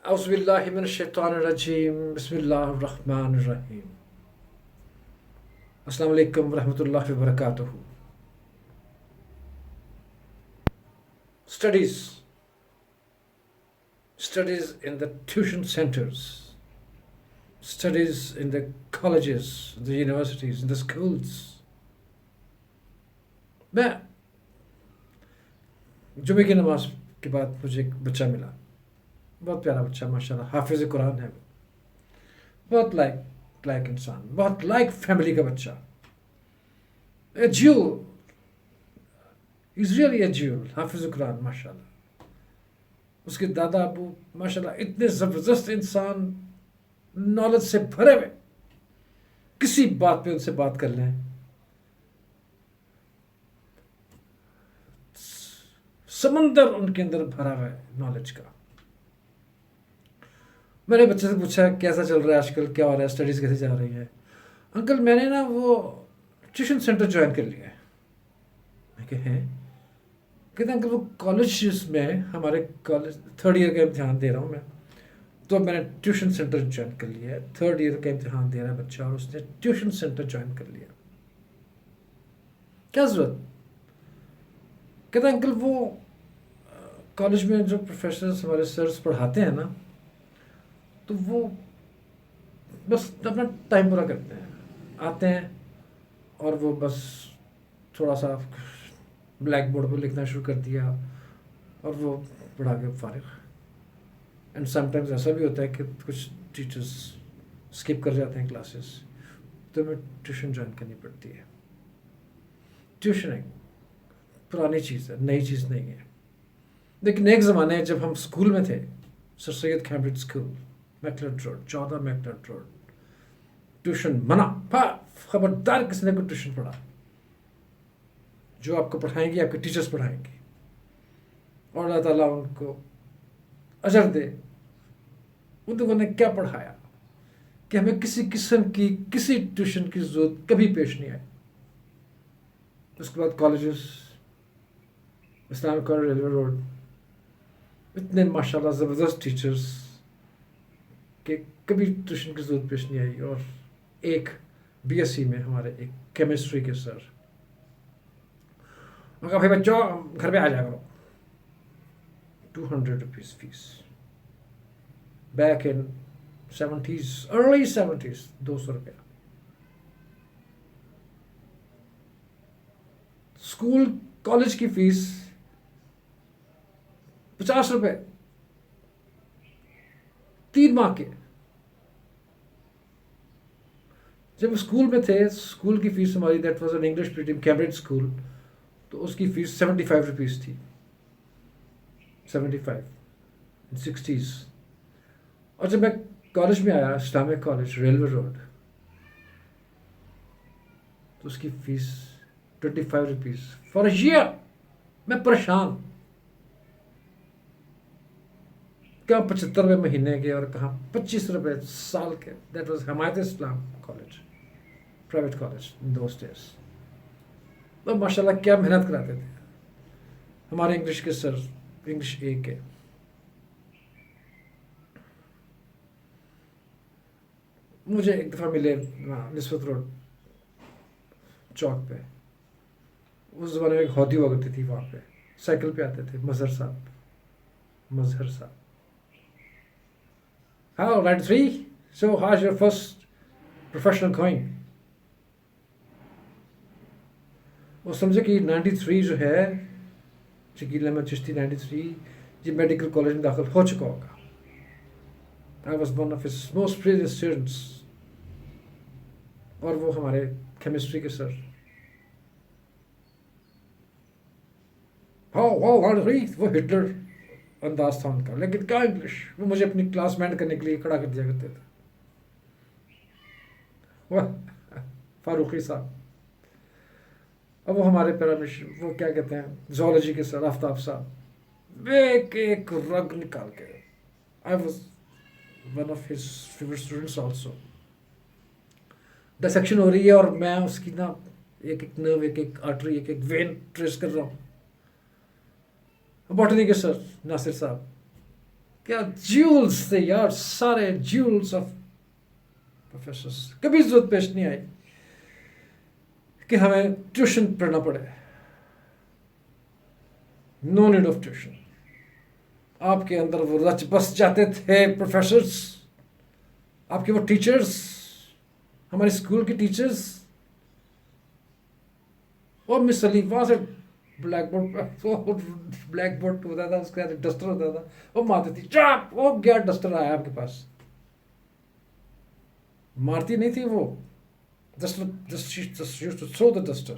اعوذ باللہ من الشیطان الرجیم بسم اللہ الرحمن الرحیم السلام علیکم ورحمۃ اللہ وبرکاتہ. Studies in the tuition centers, studies in the colleges, the universities, in the schools. میں جمعے کی نماز کے بعد مجھے ایک بچہ ملا، بہت پیارا بچہ، ماشاء اللہ حافظ قرآن ہے، بہت لائک انسان، بہت لائک فیملی کا بچہ، a jewel, is really a jewel, حافظ قرآن ماشاء اللہ. اس کے دادا ابو ماشاء اللہ اتنے زبردست انسان، نالج سے بھرے ہوئے، کسی بات پہ ان سے بات کر لیں، سمندر ان کے اندر بھرا ہوا ہے نالج کا. میں نے بچے سے پوچھا کیسا چل رہا ہے آج کل، کیا ہو رہا ہے، اسٹڈیز کیسے جا رہی ہے؟ انکل میں نے نا وہ ٹیوشن سینٹر جوائن کر لیا ہے. میں کہ ہیں؟ کہتے ہیں انکل وہ کالج میں، ہمارے کالج 3rd ایئر کا امتحان دے رہا ہوں میں، تو میں نے ٹیوشن سینٹر جوائن کر لیا ہے. 3rd ایئر کا امتحان دے رہا ہے بچہ اور اس نے ٹیوشن سینٹر جوائن کر لیا. کیا ضرورت؟ کہتا ہے انکل وہ کالج میں جو پروفیسرز ہمارے سرز پڑھاتے ہیں نا، تو وہ بس اپنا ٹائم پورا کرتے ہیں، آتے ہیں اور وہ بس تھوڑا سا بلیک بورڈ پہ لکھنا شروع کر دیا اور وہ پڑھا کے فارغ. اینڈ سم ٹائمز ایسا بھی ہوتا ہے کہ کچھ ٹیچرس اسکپ کر جاتے ہیں کلاسز، تو ہمیں ٹیوشن جوائن کرنی پڑتی ہے. ٹیوشن ایک پرانی چیز ہے، نئی چیز نہیں ہے. لیکن ایک زمانے جب ہم اسکول میں تھے، sir Syed Cambridge school, McLeod road, 14 McLeod road, tuition منع، خبردار کسی نے کوئی ٹیوشن پڑھا. جو آپ کو پڑھائیں گے آپ کے ٹیچرز پڑھائیں گے، اور اللہ تعالیٰ ان کو اجر دے. ان لوگوں نے کیا پڑھایا کہ ہمیں کسی قسم کی کسی ٹیوشن کی ضرورت کبھی پیش نہیں آئی. اس کے بعد colleges, Islamic college railway road, اتنے ماشاء اللہ زبردست ٹیچرز کہ کبھی ٹیوشن کی ضرورت پیش نہیں آئی. اور ایک بی ایس سی میں ہمارے ایک کیمسٹری کے سر، ان کا بھائی بچوں گھر پہ آ جایا کرو، 200 rupees fee. Back in 70s، early 70s، 200 روپیہ. اسکول کالج کی فیس 50 روپے 3 ماہ کے. جب اسکول میں تھے، اسکول کی فیس ہماری، that was an English medium Cambridge school, تو اس کی فیس 75 روپیز تھی، 75 60s. اور جب میں کالج میں آیا، اسلامک کالج ریلوے روڈ، تو اس کی fee 25 rupees for a year. میں پریشان، کہاں 75 روپے مہینے کے اور کہاں 25 روپے سال کے. That was Himayat Islam college, private college in those days. اور ماشاء اللہ کیا محنت کراتے تھے ہمارے انگلش کے سر، انگلش اے کے. مجھے ایک دفعہ ملے نسبت روڈ چوک پہ، اس زمانے میں ایک ہودی ہوا کرتی تھی وہاں پہ، سائیکل پہ آتے تھے مظہر صاحب. How 93، so how's your first professional going. وہ سمجھے کہ 93 جو ہے، شکیل احمد چشتی 93، یہ میڈیکل کالج میں داخل ہو چکا ہوگا. I was one of his most brilliant students. اور وہ ہمارے کیمسٹری کے سر، وہ ہٹلر انداز تھا ان کا، لیکن کیا انگلش، وہ مجھے اپنی کلاس مینٹ کرنے کے لیے کھڑا کر دیا کرتے تھے. وہ فاروقی صاحب، اب وہ ہمارے پیرامشن، وہ کیا کہتے ہیں، زولوجی کے سر آفتاب صاحب، ایک رگ نکال کے. I was one of his favorite students also. Dissection ہو رہی ہے اور میں اس کی نا ایک نرو، ایک آرٹری، ایک وین ٹریس کر رہا ہوں. باٹنی کے سر ناصر صاحب، کیا جیولز تھے یار، سارے جیولز آف پروفیسرس. کبھی ضرورت پیش نہیں آئی کہ ہمیں ٹیوشن پڑھنا پڑے. No need of tuition. آپ کے اندر وہ رچ بس جاتے تھے پروفیسرس، آپ کے وہ ٹیچرس، ہمارے اسکول کے ٹیچرس. اور مس علی وہاں سے بلیک بورڈ ہوتا تھا، اس کے بعد ڈسٹر ہوتا تھا، وہ مارتی تھی چاپ، وہ گیا ڈسٹر آیا آپ کے پاس. مارتی نہیں تھی وہ، تھرو دا ڈسٹر.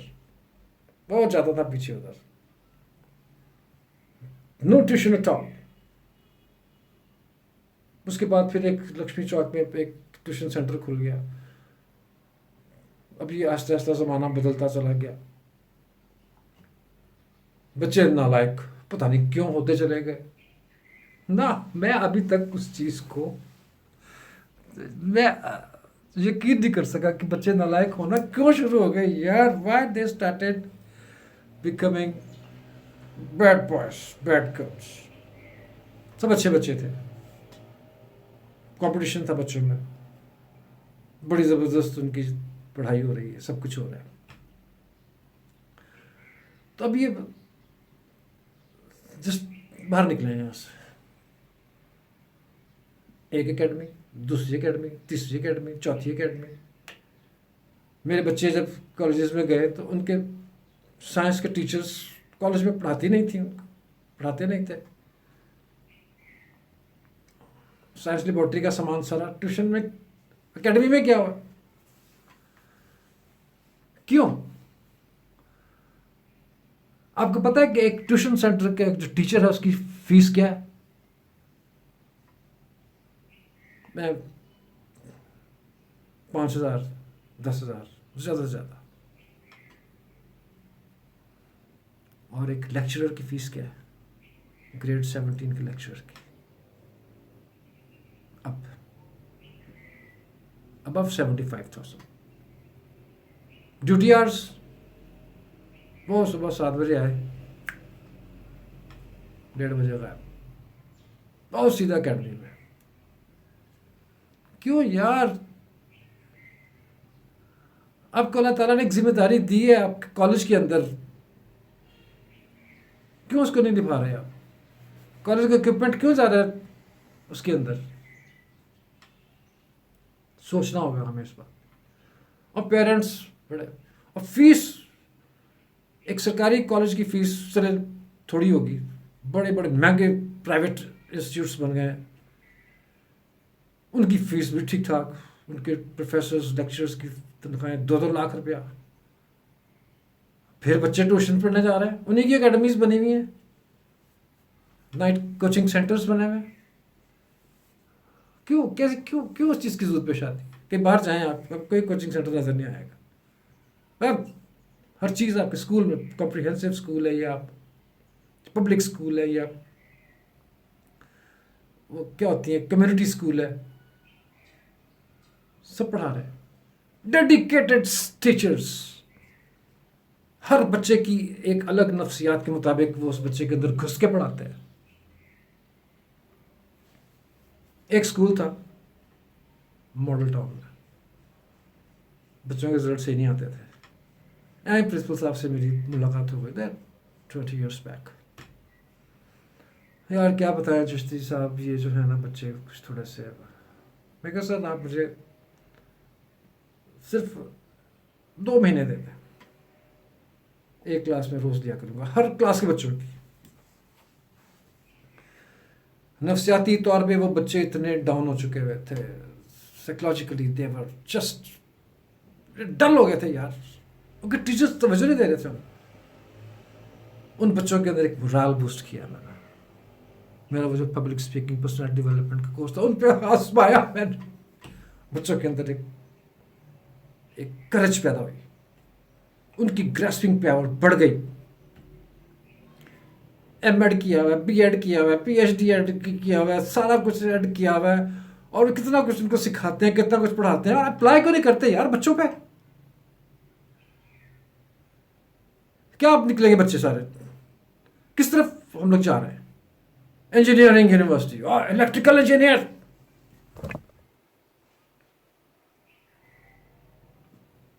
بہت جاتا تھا پیچھے ادھر. نو ٹیوشن ایٹ آل. اس کے بعد پھر ایک لکشمی چوک میں ایک ٹیوشن سینٹر کھل گیا. اب یہ آہستہ آہستہ زمانہ بدلتا چلا گیا. بچے نالائق پتہ نہیں کیوں ہوتے چلے گئے. نہ میں ابھی تک اس چیز کو میں یقین نہیں کر سکا کہ بچے نالائق ہونا کیوں شروع ہو گئے یار. Why they started becoming bad boys bad girls. سب اچھے بچے تھے، کمپٹیشن تھا بچوں میں، بڑی زبردست ان کی پڑھائی ہو رہی ہے، سب کچھ ہو رہا ہے. تو اب یہ جسٹ باہر نکلے ہیں یہاں سے. ایک اکیڈمی، دوسری اکیڈمی، تیسری اکیڈمی، چوتھی اکیڈمی. میرے بچے جب کالجز میں گئے تو ان کے سائنس کے ٹیچرس کالج میں پڑھاتی نہیں تھیں، پڑھاتے نہیں تھے. سائنس لیبارٹری کا سامان سارا ٹیوشن میں، اکیڈمی میں کیا ہوا. کیوں؟ آپ کو پتا ہے کہ ایک ٹیوشن سینٹر کا جو ٹیچر ہے اس کی فیس کیا ہے؟ میں 5,000 10,000 زیادہ سے زیادہ. اور ایک لیکچرر کی فیس کیا ہے؟ گریڈ 17 کے لیکچرر کی ابو 75,000. ڈیوٹی آرس وہ صبح 7 بجے آئے، 1:30 بجے غائب. بہت سیدھا اکیڈمی میں. کیوں یار؟ آپ کو اللہ تعالیٰ نے ایک ذمہ داری دی ہے آپ کے کالج کے اندر، کیوں اس کو نہیں نبھا رہے آپ؟ کالج کا اکوپمنٹ کیوں جا رہا ہے اس کے اندر؟ سوچنا ہوگا ہمیں اس بات. اور پیرنٹس بڑے، اور فیس ایک سرکاری کالج کی فیس چلے تھوڑی ہوگی، بڑے بڑے مہنگے پرائیویٹ انسٹیٹیوٹس بن گئے ہیں، ان کی فیس بھی ٹھیک ٹھاک. ان کے پروفیسرز لیکچرز کی تنخواہیں 2-2 لاکھ روپیہ. پھر بچے ٹیوشن پڑھنے جا رہے ہیں، انہیں کی اکیڈمیز بنی ہوئی ہیں، نائٹ کوچنگ سینٹرز بنے ہوئے ہیں. کیوں کیسے کیوں اس چیز کی ضرورت پیش آتی کہ باہر جائیں آپ کوئی کوچنگ سینٹر نظر نہیں آئے گا. اب ہر چیز آپ کے اسکول میں، کمپریہنسو اسکول ہے یا پبلک اسکول ہے یا وہ کیا ہوتی ہے کمیونٹی اسکول ہے، سب پڑھا رہے ہیں. ڈیڈیکیٹڈ ٹیچرس، ہر بچے کی ایک الگ نفسیات کے مطابق وہ اس بچے کے اندر گھس کے پڑھاتے ہیں. ایک اسکول تھا ماڈل ٹاؤن میں، بچوں کے رزلٹ صحیح نہیں آتے تھے. پرنسپل صاحب سے میری ملاقات ہو گئی 20 years بیک. یار کیا بتایا چشتی صاحب، یہ جو ہے نا بچے کچھ تھوڑے سے، میں کہا سر آپ مجھے صرف 2 مہینے دے دیں، ایک کلاس میں روز دیا کروں گا ہر کلاس کے بچوں کی. نفسیاتی طور پہ وہ بچے اتنے ڈاؤن ہو چکے ہوئے تھے، سائیکولوجیکلی دے ور جسٹ ڈل ہو گئے تھے یار. کیونکہ ٹیچرز توجہ نہیں دے رہے تھے. ان بچوں کے اندر ایک مورال بوسٹ کیا میں نے. میرا وہ جو پبلک اسپیکنگ پرسنالٹی ڈیولپمنٹ کا کورس تھا، ان پہ آزمایا میں نے. بچوں کے اندر ایک کرج پیدا ہوئی، ان کی گراسپنگ پاور بڑھ گئی. ایم ایڈ کیا ہوا ہے، بی ایڈ کیا ہوا ہے، پی ایچ ڈی ایڈ کیا ہوا ہے، سارا کچھ ایڈ کیا ہوا ہے، اور کتنا کچھ ان کو سکھاتے ہیں، کتنا کچھ پڑھاتے ہیں، اور اپلائی کیوں نہیں کرتے یار بچوں پہ؟ کیا آپ نکلیں گے بچے سارے؟ کس طرف ہم لوگ جا رہے ہیں؟ انجینئرنگ یونیورسٹی اور electrical engineer.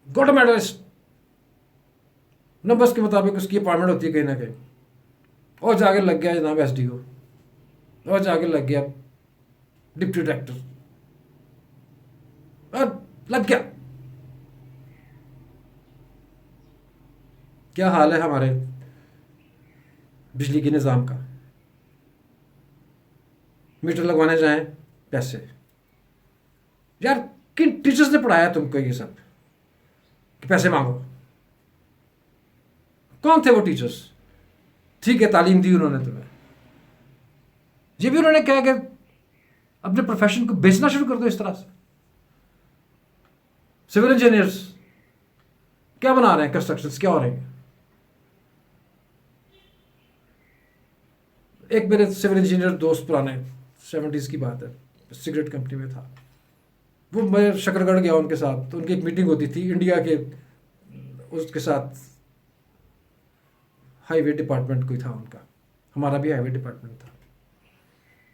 Gold medalist. Numbers کے مطابق اس کی اپائنٹمنٹ ہوتی ہے کہیں نہ کہیں. اور جا کے لگ گیا جناب ایس ڈی او, اور جا کے لگ گیا ڈپٹی ڈائریکٹر, اور لگ گیا. کیا حال ہے ہمارے بجلی کے نظام کا. میٹر لگوانے جائیں پیسے. یار کن ٹیچرز نے پڑھایا تم کو یہ سب کہ پیسے مانگو؟ کون تھے وہ ٹیچرز؟ ٹھیک ہے تعلیم دی انہوں نے تمہیں, یہ بھی انہوں نے کہا کہ اپنے پروفیشن کو بیچنا شروع کر دو اس طرح سے. سول انجینئرز کیا بنا رہے ہیں, کنسٹرکشنز کیا ہو رہے ہیں. ایک میرے سول انجینئر دوست پرانے 70s کی بات ہے, سگریٹ کمپنی میں تھا وہ. میں شکر گڑھ گیا ان کے ساتھ, تو ان کی ایک میٹنگ ہوتی تھی انڈیا کے اس کے ساتھ. ہائی وے ڈپارٹمنٹ کوئی تھا ان کا, ہمارا بھی ہائی وے ڈپارٹمنٹ تھا.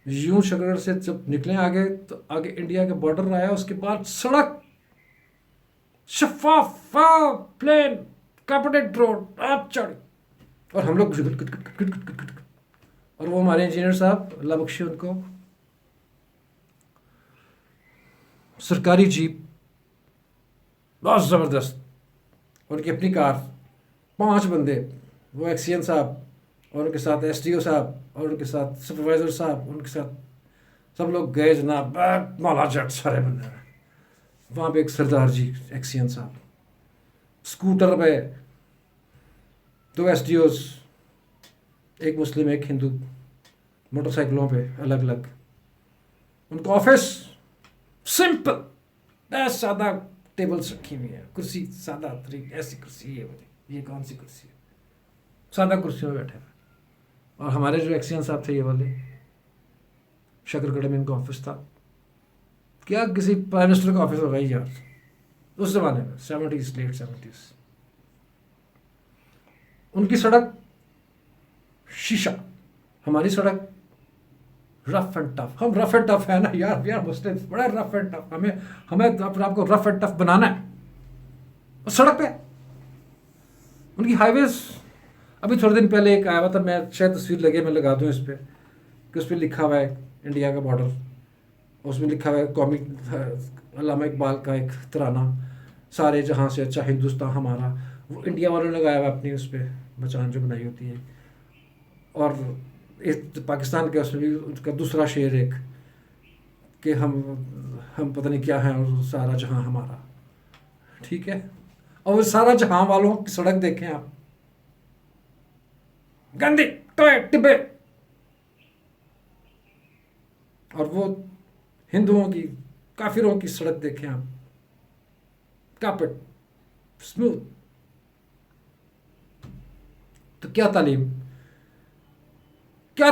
یوں شکر گڑھ سے جب نکلے آگے تو آگے انڈیا کا بارڈر آیا, اس کے بعد سڑک شفاف پلین کارپیٹڈ روڈ آپ چڑھ, اور ہم لوگ اور وہ ہمارے انجینئر صاحب اللہ بخشے ان کو, سرکاری جیپ بہت زبردست, ان کی اپنی کار, 5 بندے, وہ ایکسین صاحب اور ان کے ساتھ ایس ڈی او صاحب اور ان کے ساتھ سپروائزر صاحب, ان کے ساتھ سب لوگ گئے جناب. مولا جٹ سارے بندے وہاں پہ. ایک سردار جی ایکسین صاحب اسکوٹر پہ, 2 ایس ڈی اوز, ایک مسلم ایک ہندو, موٹر سائیکلوں پہ الگ الگ. ان کا آفس سمپل, بس سادہ ٹیبلس رکھی ہوئی ہیں, کرسی سادہ ترین ایسی کرسی, یہ کون سی کرسی ہے, سادہ کرسیوں میں بیٹھے ہوئے. اور ہمارے جو ایکسین صاحب تھے یہ والے, شکر گڑھ میں ان کا آفس تھا. کیا کسی پرائم منسٹر کا آفس ہوگا یار اس زمانے میں, 70s لیٹ 70s. ان کی سڑک شیشہ, ہماری سڑک رف اینڈ ٹف. ہم رف اینڈ ٹف ہے نا یار, وی آر مسلم, بڑا رف اینڈ ٹف. ہمیں اپنے آپ کو رف اینڈ ٹف بنانا ہے. اور سڑک پہ ان کی ہائی ویز. ابھی تھوڑے دن پہلے ایک آیا ہوا تھا, میں شاید تصویر لگے میں لگا دوں اس پہ, کہ اس پہ لکھا ہوا ہے انڈیا کا بارڈر, اس میں لکھا ہوا ہے قومی علامہ اقبال کا ایک ترانہ, سارے جہاں سے اچھا ہندوستان ہمارا. وہ انڈیا والوں نے لگایا ہوا اپنی اس پہ مچان جو بنائی ہوتی ہے. اور پاکستان کے اس میں بھی ان کا دوسرا شعر ایک, کہ ہم پتہ نہیں کیا ہیں اور سارا جہاں ہمارا. ٹھیک ہے, اور وہ سارا جہاں والوں کی سڑک دیکھیں آپ, گندی ٹوئے ٹبے. اور وہ ہندوؤں کی کافروں کی سڑک دیکھیں آپ, کارپیٹ اسموتھ. تو کیا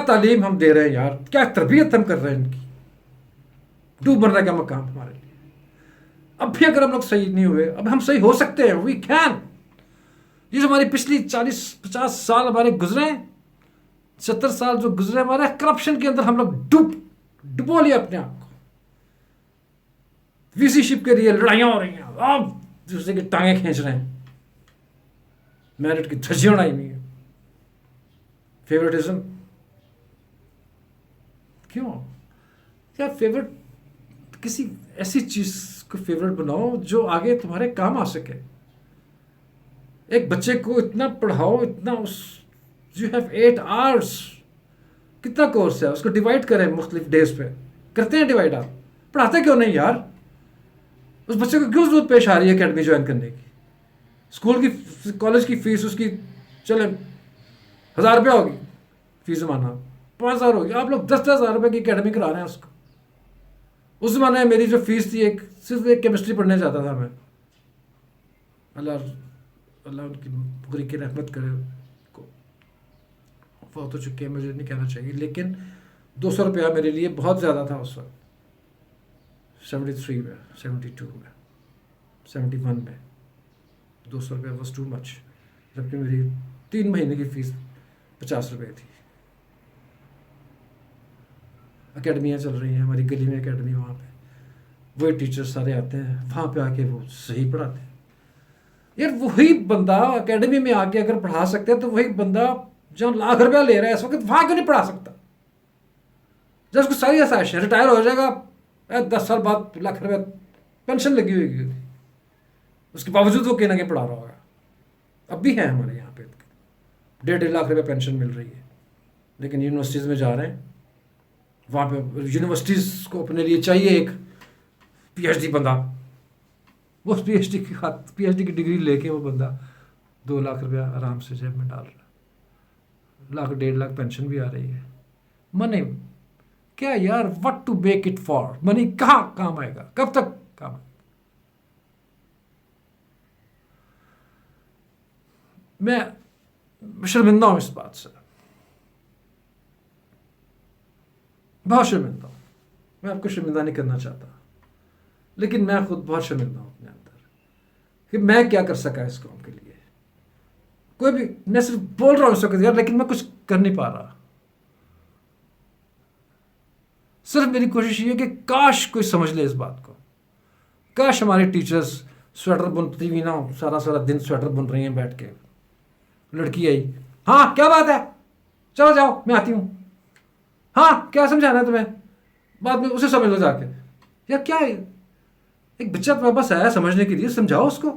تعلیم ہم دے رہے ہیں یار, کیا تربیت ہم کر رہے ہیں ان کی. ڈوب مرنے کا مقام ہمارے لیے. اب بھی اگر ہم لوگ صحیح نہیں ہوئے, اب ہم صحیح ہو سکتے ہیں, وی کین. یہ جو ہماری پچھلی 40-50 سال ہمارے گزرے, 70 سال جو گزرے ہمارے کرپشن کے اندر, ہم لوگ ڈبو لیا اپنے آپ کو. وی سی شپ کے لیے لڑائیاں ہو رہی ہیں, آپ دوسرے کی ٹانگیں کھینچ رہے ہیں, میرٹ کی دھجیاں اڑائی ہوئی ہیں. فیوریٹزم کیوں کیا؟ فیوریٹ کسی ایسی چیز کو فیوریٹ بناؤ جو آگے تمہارے کام آ سکے. ایک بچے کو اتنا پڑھاؤ, اتنا یو ہیو 8 hours, کتنا کورس ہے, اس کو ڈیوائڈ کریں مختلف ڈیز پہ. کرتے ہیں ڈیوائڈ آپ؟ پڑھاتے کیوں نہیں یار؟ اس بچے کو کیوں ضرورت پیش آ رہی ہے اکیڈمی جوائن کرنے کی؟ اسکول کی کالج کی فیس اس کی چلے 1000 روپیہ ہوگی فیس زمانہ, 5000 ہوگی. آپ لوگ 10,000 روپے کی اکیڈمی کرا رہے ہیں اس کو. اس زمانے میں میری جو فیس تھی صرف ایک کیمسٹری پڑھنے جاتا تھا میں. اللہ ان کی بری کی رحمت کرے, کو فوت ہو چکے ہیں, مجھے نہیں کہنا چاہیے, لیکن 200 روپیہ میرے لیے بہت زیادہ تھا اس وقت. 73 میں, 72 میں, 71 میں 200 روپیہ واز ٹو مچ, جبکہ میری 3 مہینے کی فیس 50 روپے تھی. اکیڈمیاں چل رہی ہیں ہماری گلی میں اکیڈمی وہاں پہ وہی ٹیچر سارے آتے ہیں وہاں پہ آ کے وہ صحیح پڑھاتے ہیں. یار وہی بندہ اکیڈمی میں آ کے اگر پڑھا سکتے ہیں تو وہی بندہ جہاں لاکھ روپیہ لے رہا ہے اس وقت وہاں کیوں نہیں پڑھا سکتا؟ جب اس کو ساری آسائش ہے ریٹائر ہو جائے گا 10 سال بعد لاکھ روپیہ پینشن لگی ہوئے گی اس کے باوجود وہ کہیں نہ کہیں پڑھا رہا ہوگا. اب بھی ہے ہمارے یہاں پہ 1.5 لاکھ روپیہ پینشن مل رہی ہے لیکن یونیورسٹیز میں جا رہے ہیں وہاں پہ یونیورسٹیز کو اپنے لیے چاہیے ایک پی ایچ ڈی بندہ وہ پی ایچ ڈی کی ڈگری لے کے وہ بندہ 2 لاکھ روپیہ آرام سے جیب میں ڈال رہا ہے 1.5 لاکھ پینشن بھی آ رہی ہے. منی کیا یار what to make it for money کہاں کام آئے گا کب تک کام آئے گا؟ میں شرمندہ ہوں اس بات سے بہت شرمندہ ہوں. میں آپ کو شرمندہ نہیں کرنا چاہتا لیکن میں خود بہت شرمندہ ہوں اپنے اندر کہ میں کیا کر سکا اس قوم کے لیے. کوئی بھی میں صرف بول رہا ہوں اس وقت یار لیکن میں کچھ کر نہیں پا رہا. صرف میری کوشش یہ ہے کہ کاش کوئی سمجھ لے اس بات کو. کاش ہمارے ٹیچرز سویٹر بنتی ہوئی نہ ہو سارا دن سویٹر بن رہی ہیں بیٹھ کے. لڑکی آئی ہاں کیا بات ہے چلو جاؤ میں آتی ہوں ہاں کیا سمجھانا ہے تمہیں بعد میں اسے سمجھ لو جا کے. یار کیا ہے ایک بچہ تمہارے پاس آیا سمجھنے کے لیے سمجھاؤ اس کو.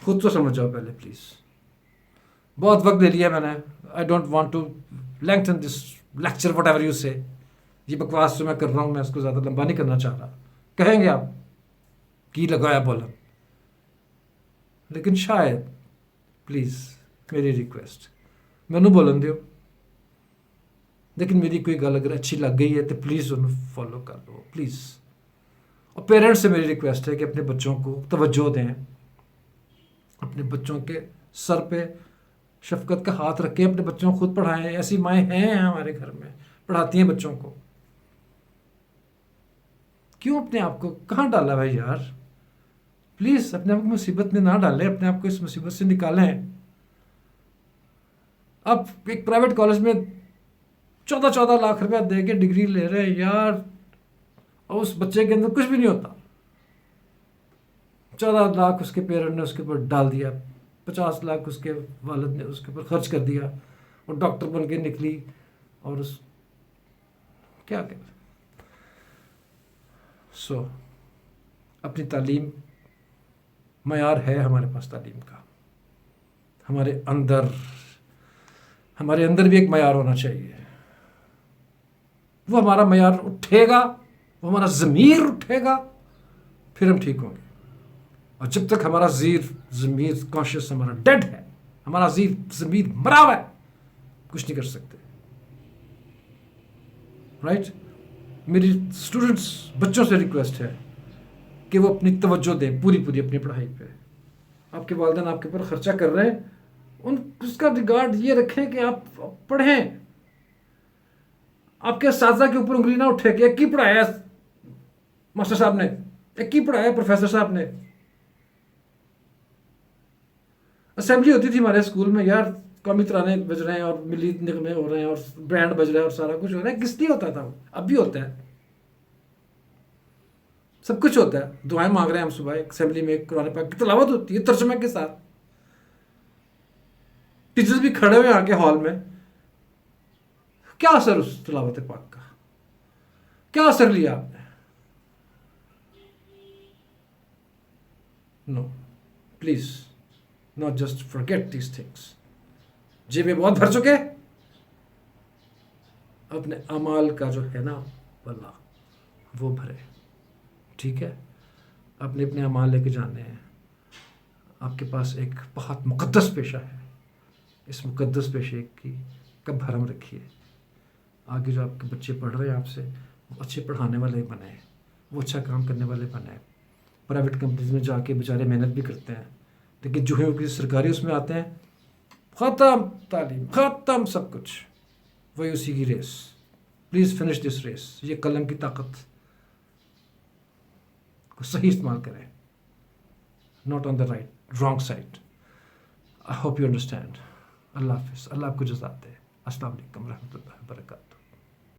خود تو سمجھ جاؤ پہلے پلیز. بہت وقت لے لیا میں نے. I don't want to lengthen this lecture whatever you say. یہ بکواس جو میں کر رہا ہوں میں اس کو زیادہ لمبا نہیں کرنا چاہ رہا. کہیں گے آپ کی لگایا بولا لیکن شاید پلیز میری ریکویسٹ مینو بولن دیو لیکن میری کوئی گل اگر اچھی لگ گئی ہے تو پلیز انہوں فالو کر لو پلیز. اور پیرنٹس سے میری ریکویسٹ ہے کہ اپنے بچوں کو توجہ دیں اپنے بچوں کے سر پہ شفقت کا ہاتھ رکھیں اپنے بچوں کو خود پڑھائیں. ایسی مائیں ہیں ہمارے گھر میں پڑھاتی ہیں بچوں کو. کیوں اپنے آپ کو کہاں ڈالا بھائی یار پلیز اپنے آپ کو مصیبت میں نہ ڈالیں اپنے آپ کو اس مصیبت سے نکالیں. اب ایک پرائیویٹ کالج میں 14 لاکھ روپیہ دے کے ڈگری لے رہے ہیں یار اور اس بچے کے اندر کچھ بھی نہیں ہوتا. 14 لاکھ اس کے پیرنٹ نے اس کے اوپر ڈال دیا 50 لاکھ اس کے والد نے اس کے اوپر خرچ کر دیا اور ڈاکٹر بن کے نکلی اور اس کیا کہ اپنی تعلیم معیار ہے ہمارے پاس تعلیم کا. ہمارے اندر بھی ایک معیار ہونا چاہیے. وہ ہمارا معیار اٹھے گا وہ ہمارا ضمیر اٹھے گا پھر ہم ٹھیک ہوں گے. اور جب تک ہمارا ضمیر کانشیس ہمارا ڈیڈ ہے ہمارا ضمیر مرا ہوا ہے کچھ نہیں کر سکتے. رائٹ. میری اسٹوڈنٹس بچوں سے ریکویسٹ ہے کہ وہ اپنی توجہ دیں پوری اپنی پڑھائی پہ. آپ کے والدین آپ کے اوپر خرچہ کر رہے ہیں اس کا ریگارڈ یہ رکھیں کہ آپ پڑھیں. آپ کے اساتذہ کے اوپر انگلی نہ اٹھے کہ ایک کی پڑھایا ماسٹر صاحب نے ایک کی پڑھایا پروفیسر صاحب نے. اسمبلی ہوتی تھی ہمارے اسکول میں یار قومی ترانے بج رہے ہیں اور ملی نغمے ہو رہے ہیں اور بینڈ بج رہا ہے اور سارا کچھ ہو رہا ہے. کس لیے ہوتا تھا اب بھی ہوتا ہے سب کچھ ہوتا ہے. دعائیں مانگ رہے ہیں ہم صبح اسمبلی میں قرآن پاک کی تلاوت ہوتی ہے ترجمے کے ساتھ. ٹیچرز بھی کھڑے ہوئے آ کے ہال میں. کیا اثر اس تلاوت پاک کا کیا اثر لیا آپ نے؟ No please not just forget these things. جیبیں بہت بھر چکے اپنے اعمال کا جو ہے نا واللہ وہ بھرے. ٹھیک ہے آپ نے اپنے اعمال لے کے جانے ہیں. آپ کے پاس ایک بہت مقدس پیشہ ہے. اس مقدس پیشے کی کب بھرم رکھیے. آگے جو آپ کے بچے پڑھ رہے ہیں آپ سے وہ اچھے پڑھانے والے بنیں وہ اچھا کام کرنے والے بنیں. پرائیویٹ کمپنیز میں جا کے بیچارے محنت بھی کرتے ہیں لیکن جو ہے کسی سرکاری اس میں آتے ہیں ختم تعلیم ختم سب کچھ وہی اسی کی race. Please finish this race. یہ قلم کی طاقت کو صحیح استعمال کریں not on the right wrong side. I hope you understand. اللہ حافظ، اللہ آپ کو جزات دے۔ السلام علیکم ورحمۃ اللہ وبرکاتہ۔